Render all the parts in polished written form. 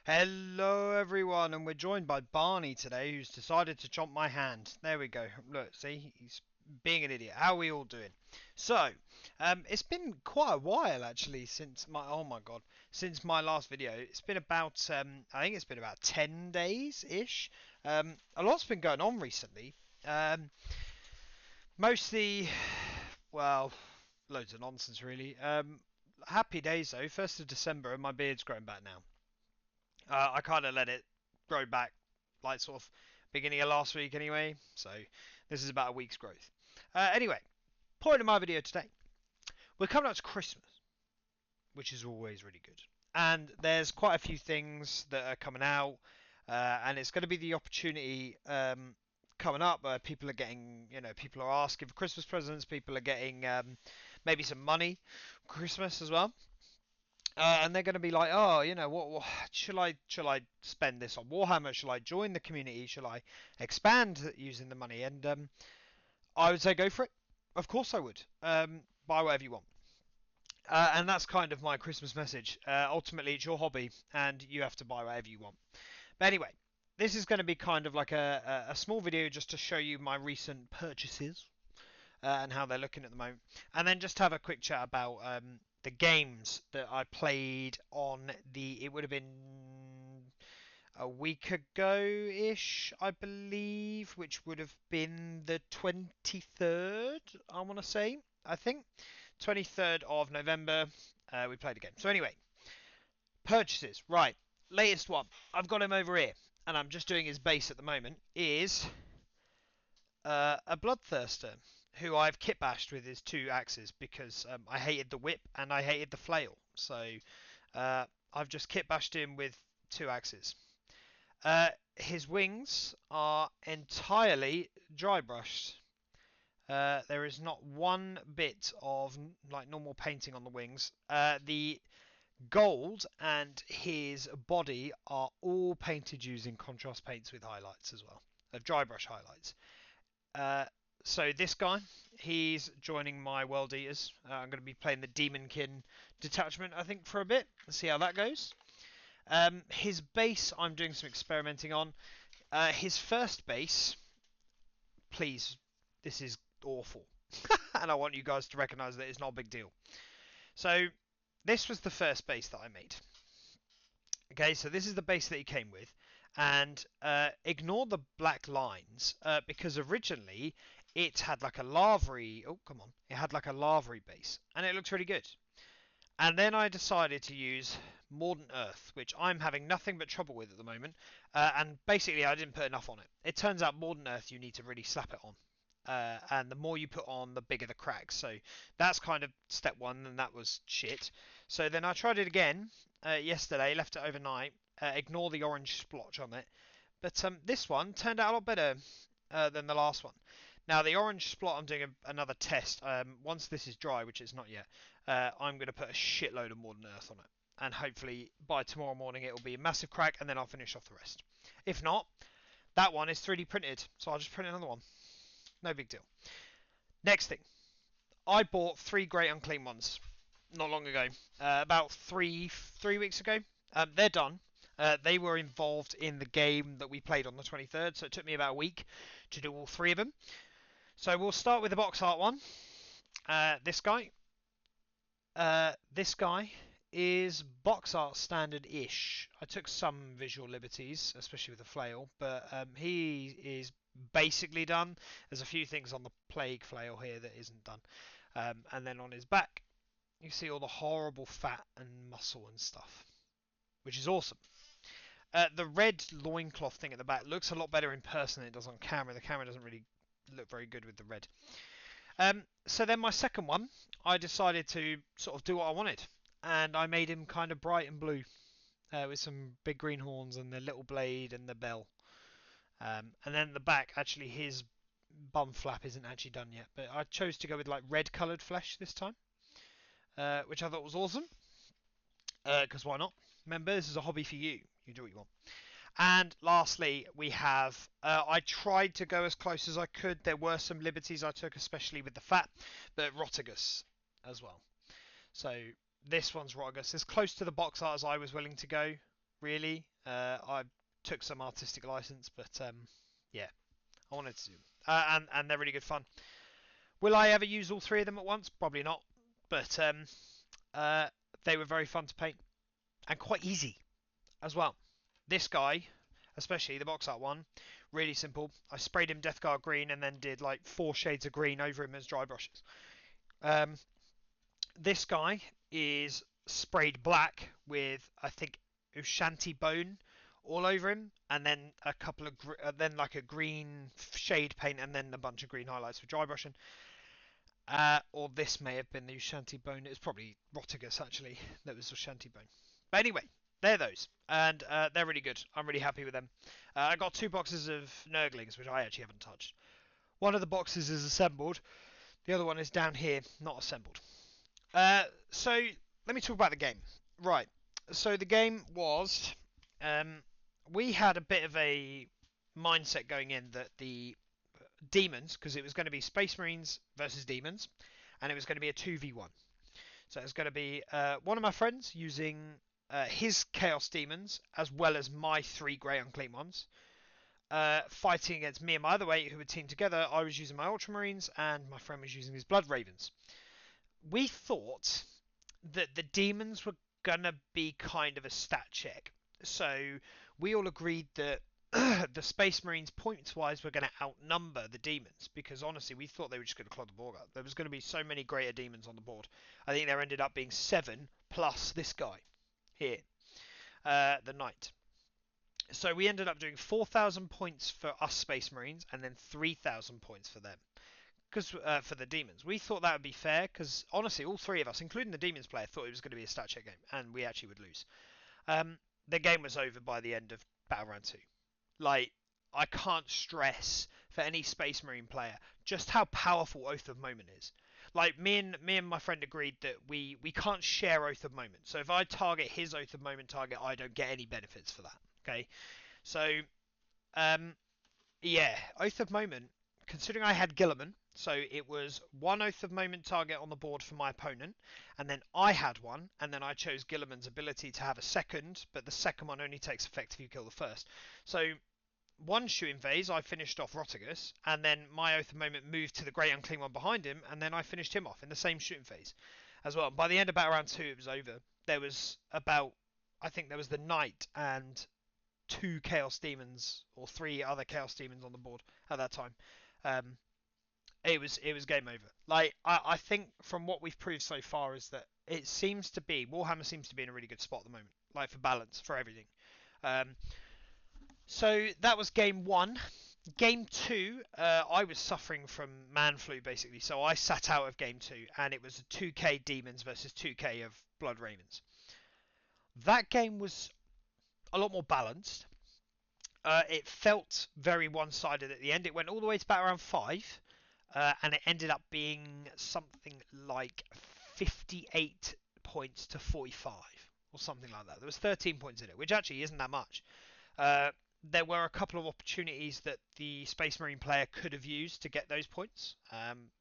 Hello everyone, and we're joined by Barney today, who's decided to chomp my hand. There we go. Look, see, he's being an idiot. How are we all doing? So, it's been quite a while actually since since my last video. It's been about, I think it's been about 10 days ish. A lot's been going on recently. Um, Mostly, well, loads of nonsense really. Happy days though. 1st of December, and my beard's grown back now. I kind of let it grow back, like sort of beginning of last week anyway. So this is about a week's growth. Anyway, point of my video today. We're coming up to Christmas, which is always really good. And there's quite a few things that are coming out, and it's going to be the opportunity coming up where people are getting, people are asking for Christmas presents, people are getting maybe some money for Christmas as well. And they're going to be like, oh, what shall I spend this on Warhammer? Shall I join the community? Shall I expand using the money? And I would say go for it. Of course I would. Buy whatever you want. And that's kind of my Christmas message. Ultimately, it's your hobby, and you have to buy whatever you want. But anyway, this is going to be kind of like a small video just to show you my recent purchases and how they're looking at the moment, and then just have a quick chat about the games that I played on the. It would have been a week ago-ish, I believe, which would have been the 23rd. I want to say, I think 23rd of November. We played a game. So anyway, purchases. Right, latest one. I've got him over here, and I'm just doing his base at the moment. Is a bloodthirster who I've kit bashed with his two axes because I hated the whip and I hated the flail. So I've just kit bashed him with two axes. His wings are entirely dry brushed. There is not one bit of like normal painting on the wings. The gold and his body are all painted using contrast paints with highlights as well, dry brush highlights. Uh, so this guy, he's joining my World Eaters. I'm going to be playing the Demonkin detachment, I think, for a bit. Let's see how that goes. His base, I'm doing some experimenting on. His first base, please, this is awful. And I want you guys to recognise that it's not a big deal. So, this was the first base that I made. Okay, so this is the base that he came with, and ignore the black lines because originally it had like a lavery. Oh, come on! It had like a lavery base, and it looked really good. And then I decided to use Mordant Earth, which I'm having nothing but trouble with at the moment. And basically, I didn't put enough on it. It turns out Mordant Earth you need to really slap it on. And the more you put on, the bigger the cracks. So that's kind of step one, and that was shit. So then I tried it again yesterday, left it overnight. Ignore the orange splotch on it. But this one turned out a lot better than the last one. Now the orange splot, I'm doing another test. Once this is dry, which it's not yet, I'm going to put a shitload of Modern Earth on it. And hopefully by tomorrow morning it will be a massive crack, and then I'll finish off the rest. If not, that one is 3D printed, so I'll just print another one. No big deal. Next thing, I bought 3 Great Unclean Ones not long ago, about three weeks ago. They're done. They were involved in the game that we played on the 23rd, so it took me about a week to do all 3 of them. So we'll start with the box art one. This guy. This guy is box art standard-ish. I took some visual liberties, especially with the flail, but he is basically done. There's a few things on the plague flail here that isn't done. And then on his back, you see all the horrible fat and muscle and stuff, which is awesome. The red loincloth thing at the back looks a lot better in person than it does on camera. The camera doesn't really look very good with the red. So then my second one, I decided to sort of do what I wanted, and I made him kind of bright and blue with some big green horns and the little blade and the bell. And then the back, actually, his bum flap isn't actually done yet, but I chose to go with like red coloured flesh this time, which I thought was awesome. Because why not? Remember, this is a hobby for you. You do what you want. And lastly, we have, I tried to go as close as I could. There were some liberties I took, especially with the fat, but Rotigus as well. So this one's Rotigus. As close to the box art as I was willing to go, really. I took some artistic license, but yeah, I wanted to. And they're really good fun. Will I ever use all three of them at once? Probably not. But uh, they were very fun to paint and quite easy as well. This guy, especially the box art one, really simple. I sprayed him Death Guard green and then did like 4 shades of green over him as dry brushes. Um, this guy is sprayed black with I think Ushanti bone all over him, and then a couple of then like a green shade paint, and then a bunch of green highlights for dry brushing. Or this may have been the Ushanti bone. It was probably Rotigus actually that was Ushanti bone. But anyway, they're those, and they're really good. I'm really happy with them. I got 2 boxes of Nurglings, which I actually haven't touched. One of the boxes is assembled. The other one is down here, not assembled. So let me talk about the game. Right. So the game was, we had a bit of a mindset going in that the demons, because it was going to be Space Marines versus demons, and it was going to be a 2v1. So it's going to be one of my friends using his Chaos Demons as well as my 3 Grey Unclean ones, fighting against me and my other 8 who were teamed together. I was using my Ultramarines and my friend was using his Blood Ravens. We thought that the demons were gonna be kind of a stat check. So we all agreed that the Space Marines points wise were going to outnumber the demons, because honestly we thought they were just going to clog the board up. There was going to be so many greater demons on the board. I think there ended up being 7 plus this guy here, the knight. So we ended up doing 4,000 points for us Space Marines and then 3,000 points for them. Because for the demons, we thought that would be fair. Because honestly, all 3 of us, including the demons player, thought it was going to be a stat check game, and we actually would lose. The game was over by the end of Battle Round 2. Like, I can't stress for any Space Marine player just how powerful Oath of Moment is. Like, me and my friend agreed that we can't share Oath of Moment. So if I target his Oath of Moment target, I don't get any benefits for that. Okay, so yeah, Oath of Moment. Considering I had Gilliman, so it was 1 Oath of Moment target on the board for my opponent, and then I had one, and then I chose Gilliman's ability to have a second, but the second one only takes effect if you kill the first. So 1 shooting phase, I finished off Rotigus, and then my Oath of Moment moved to the Grey Unclean one behind him, and then I finished him off in the same shooting phase as well. By the end of Battle Round 2, it was over. There was about, I think there was the Knight and 2 Chaos Demons, or 3 other Chaos Demons on the board at that time. Um, it was game over. Like, I think from what we've proved so far is that it seems to be Warhammer seems to be in a really good spot at the moment, like for balance for everything. So that was game 1. Game 2, I was suffering from man flu basically, so I sat out of game 2, and it was a 2k demons versus 2k of blood ravens. That game was a lot more balanced. It felt very one-sided at the end. It went all the way to about around 5, and it ended up being something like 58 points to 45, or something like that. There was 13 points in it, which actually isn't that much. There were a couple of opportunities that the Space Marine player could have used to get those points,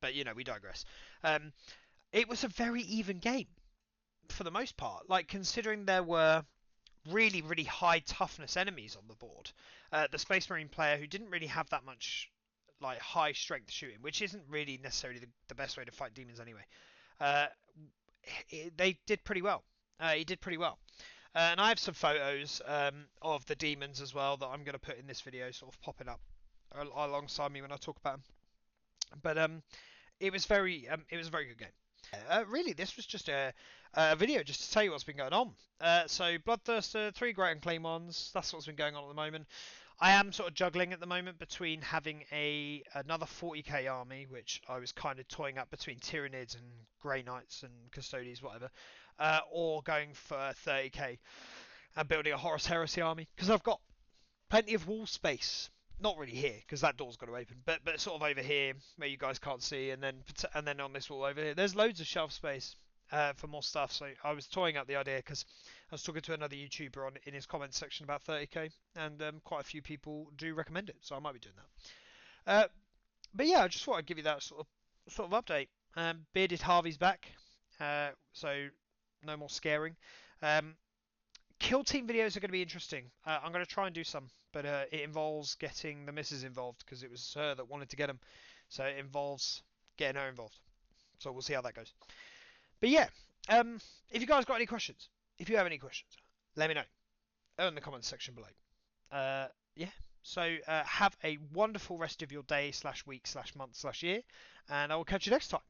but you know, we digress. It was a very even game for the most part. Like, considering there were really, really high toughness enemies on the board. The Space Marine player, who didn't really have that much like high strength shooting, which isn't really necessarily the best way to fight demons anyway, uh, they did pretty well. He did pretty well. And I have some photos of the demons as well that I'm going to put in this video, sort of popping up alongside me when I talk about them. But it was it was a very good game. Really, this was just a video just to tell you what's been going on. So Bloodthirster, 3 Great Unclean ones. That's what's been going on at the moment. I am sort of juggling at the moment between having another 40k army, which I was kind of toying up between Tyranids and Grey Knights and Custodies, whatever, or going for 30k and building a Horus Heresy army, because I've got plenty of wall space. Not really here, because that door's got to open, but sort of over here where you guys can't see, and then on this wall over here, there's loads of shelf space for more stuff. So I was toying up the idea because I was talking to another YouTuber in his comments section about 30k, and quite a few people do recommend it, so I might be doing that. But yeah, I just thought I'd give you that sort of update. Bearded Harvey's back, so no more scaring. Kill team videos are going to be interesting. I'm going to try and do some, but it involves getting the missus involved because it was her that wanted to get them. So it involves getting her involved. So we'll see how that goes. But yeah, if you guys got any questions, if you have any questions, let me know in the comments section below. Yeah. So have a wonderful rest of your day slash week slash month slash year, and I will catch you next time.